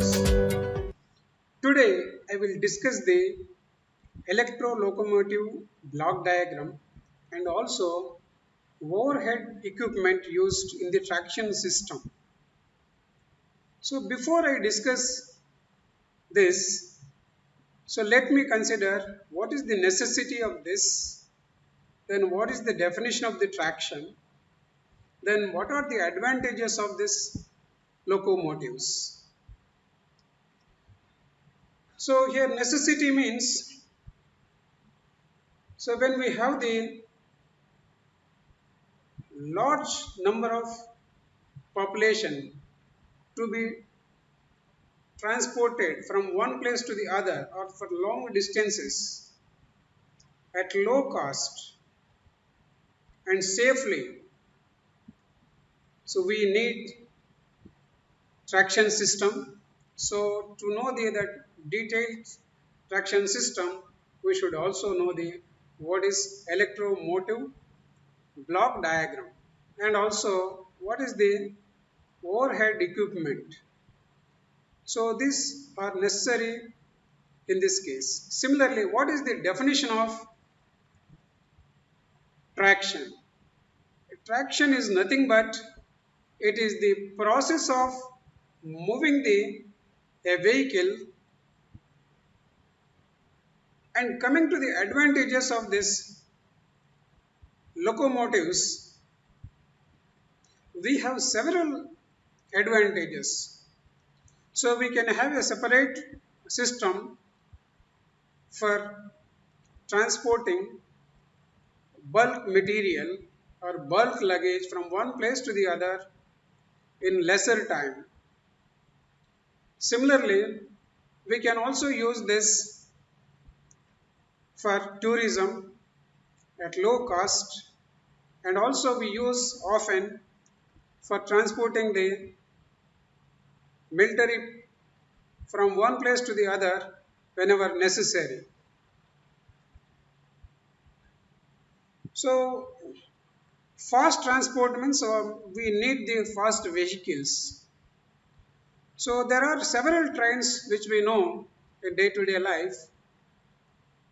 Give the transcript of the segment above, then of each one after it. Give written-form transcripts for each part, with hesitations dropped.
friends. Today I will discuss the electro-locomotive block diagram and also overhead equipment used in the traction system. So before I discuss this, so let me consider what is the necessity of this, then what is the definition of the traction, then what are the advantages of this locomotives. So here necessity means, so when we have the large number of population to be transported from one place to the other or for long distances at low cost and safely, so we need traction system. So to know that detailed traction system, we should also know the what is electromotive block diagram and also what is the overhead equipment. So these are necessary in this case. Similarly, what is the definition of traction? Traction is nothing but it is the process of moving a vehicle. And coming to the advantages of this locomotives, we have several advantages. So we can have a separate system for transporting bulk material or bulk luggage from one place to the other in lesser time. Similarly, we can also use this for tourism at low cost, and also we use often for transporting the military from one place to the other whenever necessary. So fast transport means we need the fast vehicles. So there are several trains which we know in day-to-day life.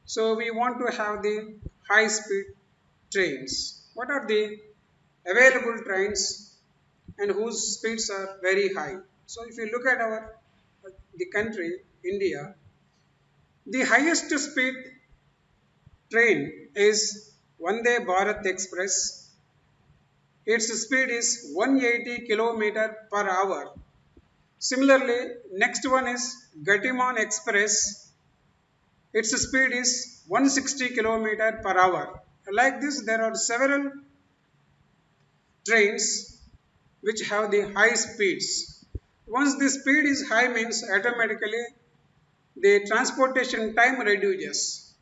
So we want to have the high-speed trains. What are the available trains and whose speeds are very high? So if you look at the country India, the highest speed train is Vande Bharat Express. Its speed is 180 kilometer per hour. Similarly, next one is Gatiman Express. Its speed is 160 kilometer per hour. Like this, there are several trains which have the high speeds. Once the speed is high means automatically the transportation time reduces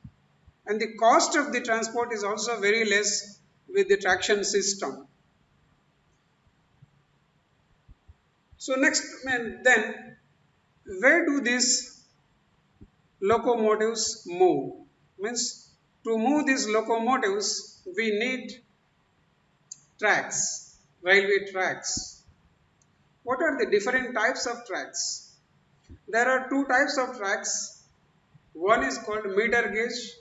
and the cost of the transport is also very less with the traction system. So next, and then where do these locomotives move? Means to move these locomotives we need tracks, railway tracks. What are the different types of tracks? There are two types of tracks. One is called meter gauge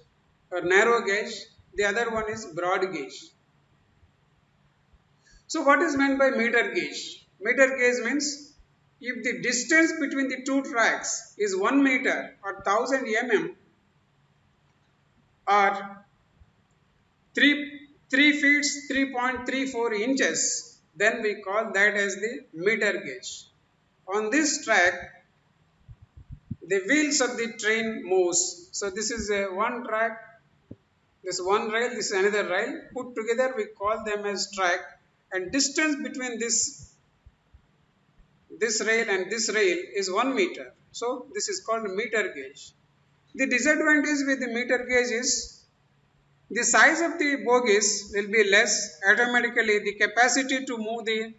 or narrow gauge. The other one is broad gauge. So what is meant by meter gauge? Meter gauge means if the distance between the two tracks is 1 meter or 1000 mm or 3 feet 3.34 inches, then we call that as the meter gauge. On this track, the wheels of the train moves. So this is one track, this one rail, this is another rail. Put together we call them as track, and distance between this rail and this rail is 1 meter. So this is called meter gauge. The disadvantage with the meter gauge is the size of the bogies will be less. Automatically the capacity to move the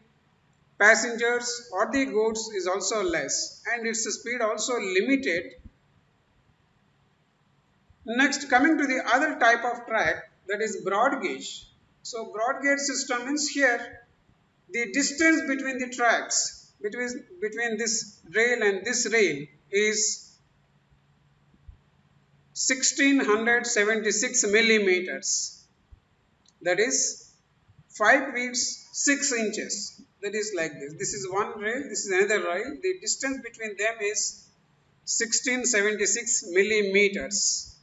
passengers or the goods is also less and its speed also limited. Next, coming to the other type of track, that is broad gauge. So broad gauge system means here the distance between the tracks between this rail and this rail is 1676 millimeters. That is 5 feet 6 inches. That is like this. This is one rail, this is another rail. The distance between them is 1676 millimeters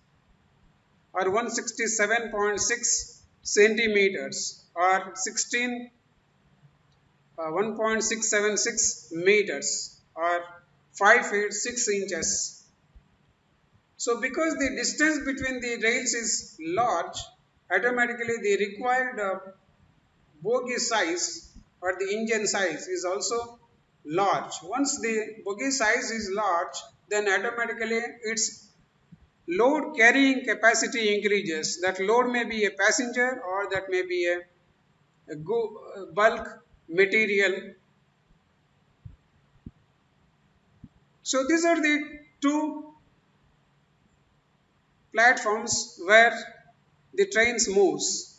or 167.6 centimeters or 1.676 meters or 5 feet 6 inches. So because the distance between the rails is large, automatically the required bogie size or the engine size is also large. Once the bogie size is large, then automatically its load carrying capacity increases. That load may be a passenger or that may be a bulk material. So these are the two platforms where the trains moves.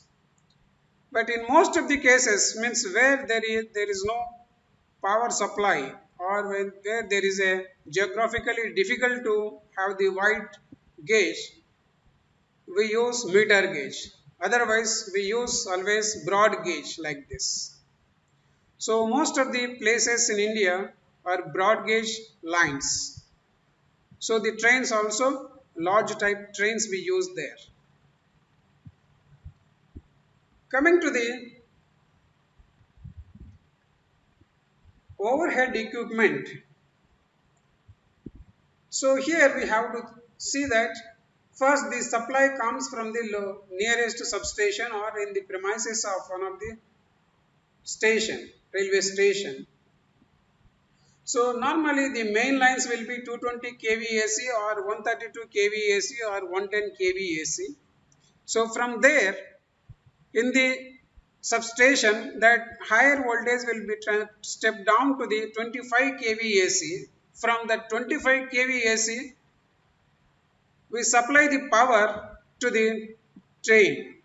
But in most of the cases, means where there is no power supply or where there is a geographically difficult to have the wide gauge, we use meter gauge. Otherwise, we use always broad gauge like this. So most of the places in India are broad gauge lines. So the trains also large type trains we use there. Coming to the overhead equipment. So here we have to see that first the supply comes from the nearest substation or in the premises of one of the railway station. So normally the main lines will be 220 kV AC or 132 kV AC or 110 kV AC. So from there in the substation that higher voltage will be stepped down to the 25 kV AC. From that 25 kV AC we supply the power to the train.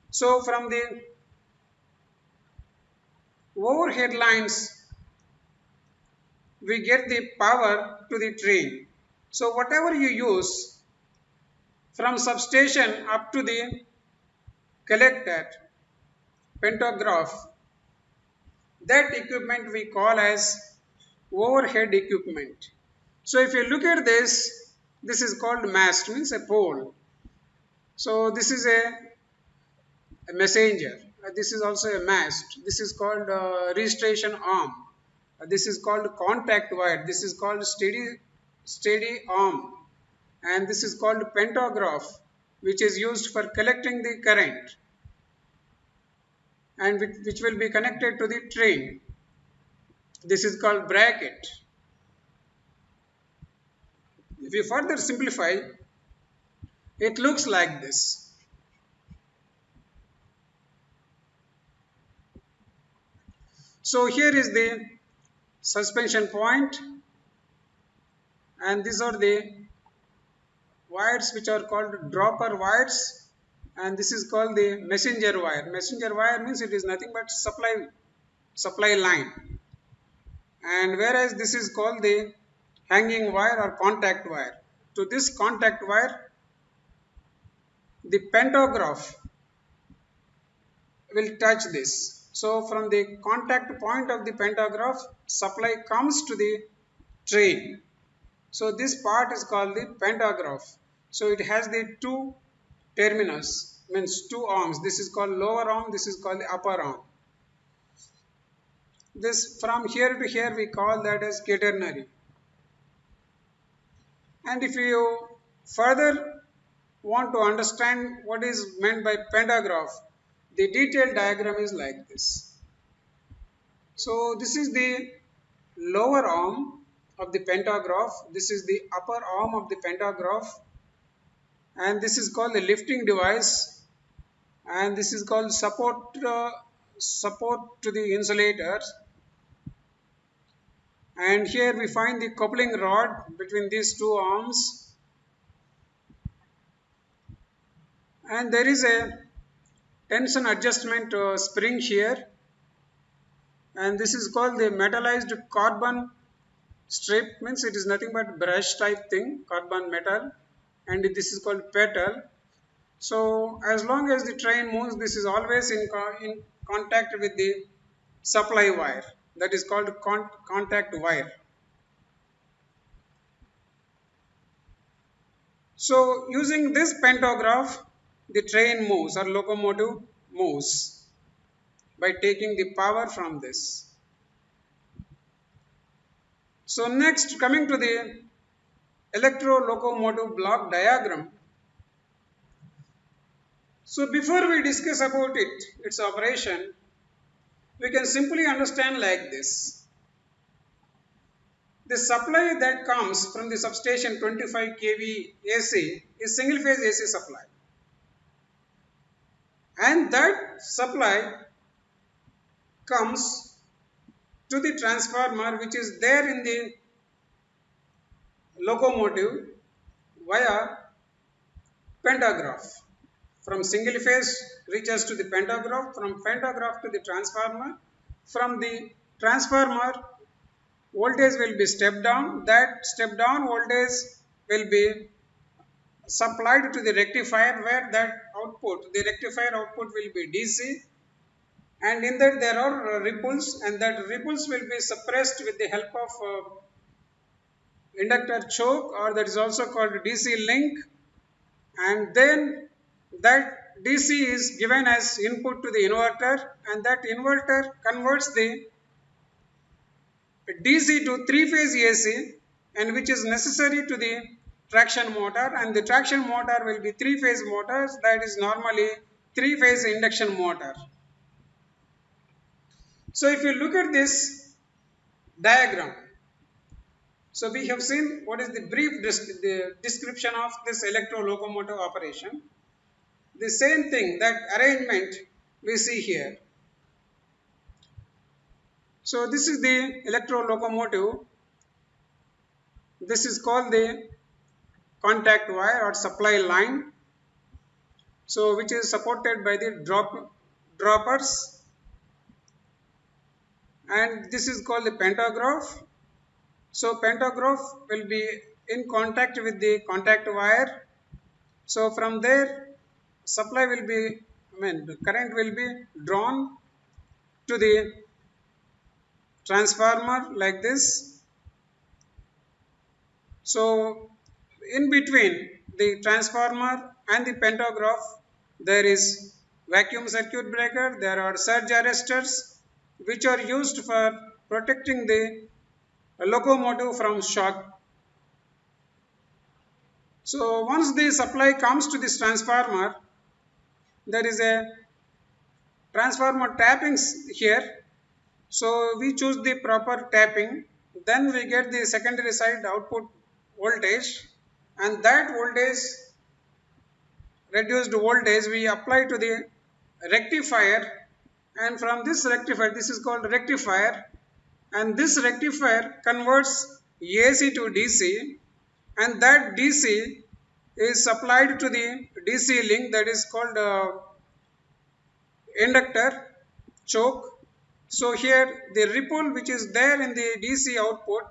So from the overhead lines we get the power to the train. So whatever you use from substation up to the collector, pantograph, that equipment we call as overhead equipment. So if you look at this is called mast, means a pole. So this is a messenger. This is also a mast. This is called registration arm. This is called contact wire. This is called steady arm. And this is called pantograph, which is used for collecting the current and which will be connected to the train. This is called bracket. If you further simplify, it looks like this. So here is the suspension point and these are the wires which are called dropper wires and this is called the messenger wire. Messenger wire means it is nothing but supply line, and whereas this is called the hanging wire or contact wire. To this contact wire the pantograph will touch this. So from the contact point of the pantograph supply comes to the train. So this part is called the pantograph. So it has the two terminals, means two arms. This is called lower arm, this is called the upper arm. This from here to here we call that as quaternary. And if you further want to understand what is meant by pantograph, the detailed diagram is like this. So this is the lower arm of the pantograph, this is the upper arm of the pantograph, and this is called the lifting device, and this is called support to the insulators, and here we find the coupling rod between these two arms, and there is a tension adjustment spring here, and this is called the metallized carbon strip, means it is nothing but brush type thing, carbon metal, and this is called petal. So as long as the train moves, this is always in contact with the supply wire, that is called contact wire. So using this pantograph, the train moves or locomotive moves by taking the power from this. So next, coming to the electro locomotive block diagram. So before we discuss about it, its operation, we can simply understand like this. The supply that comes from the substation 25 kV AC is single phase AC supply, and that supply comes to the transformer which is there in the locomotive via pantograph. From single phase reaches to the pantograph, from pantograph to the transformer, from the transformer voltage will be step down, that step down voltage will be supplied to the rectifier, where that output, the rectifier output will be DC, and in that there are ripples, and that ripples will be suppressed with the help of inductor choke, or that is also called DC link, and then that DC is given as input to the inverter, and that inverter converts the DC to three phase AC, and which is necessary to the traction motor, and the traction motor will be three phase motors, that is normally three phase induction motor. So if you look at this diagram, so we have seen what is the brief description of this electro locomotive operation. The same thing, that arrangement we see here. So this is the electro locomotive. This is called the contact wire or supply line. So which is supported by the droppers, and this is called the pantograph. So pantograph will be in contact with the contact wire. So from there supply will be, the current will be drawn to the transformer like this. So in between the transformer and the pantograph, there is vacuum circuit breaker, there are surge arresters which are used for protecting the locomotive from shock. So once the supply comes to this transformer, there is a transformer tappings here. So we choose the proper tapping, then we get the secondary side output voltage, and that voltage, reduced voltage, we apply to the rectifier, and from this rectifier, this is called rectifier, and this rectifier converts AC to DC, and that DC is supplied to the DC link, that is called inductor choke. So here the ripple which is there in the DC output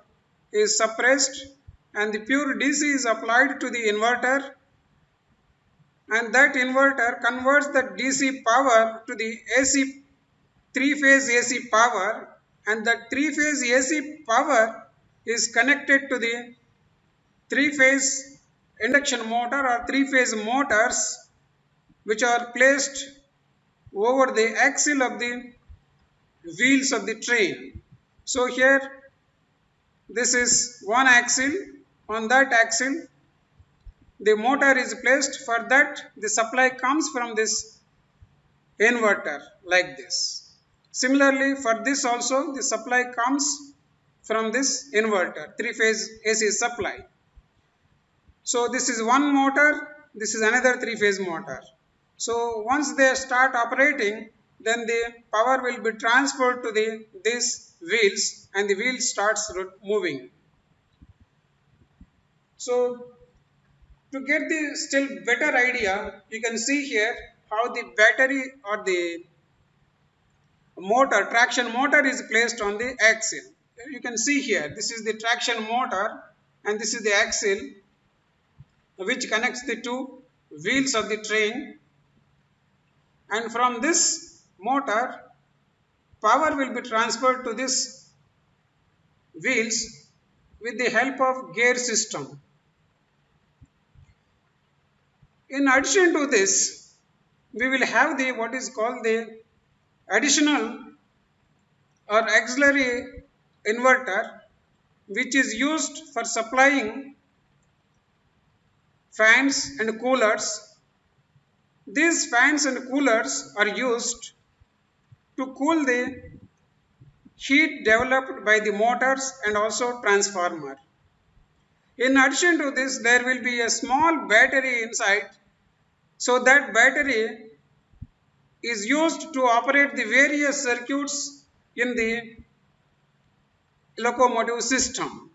is suppressed, and the pure DC is applied to the inverter, and that inverter converts the DC power to the AC, three phase AC power, and that three phase AC power is connected to the three phase induction motor or three phase motors which are placed over the axle of the wheels of the train. So here this is one axle, on that axle the motor is placed, for that the supply comes from this inverter like this. Similarly for this also the supply comes from this inverter, three phase AC supply. So this is one motor, this is another three phase motor. So once they start operating, then the power will be transferred to these wheels, and the wheel starts moving. So to get the still better idea, you can see here how the battery or the motor, traction motor is placed on the axle. You can see here, this is the traction motor and this is the axle which connects the two wheels of the train, and from this motor power will be transferred to this wheels with the help of gear system. In addition to this, we will have the what is called the additional or auxiliary inverter, which is used for supplying fans and coolers. These fans and coolers are used to cool the heat developed by the motors and also transformer. In addition to this, there will be a small battery inside, so that battery is used to operate the various circuits in the locomotive system.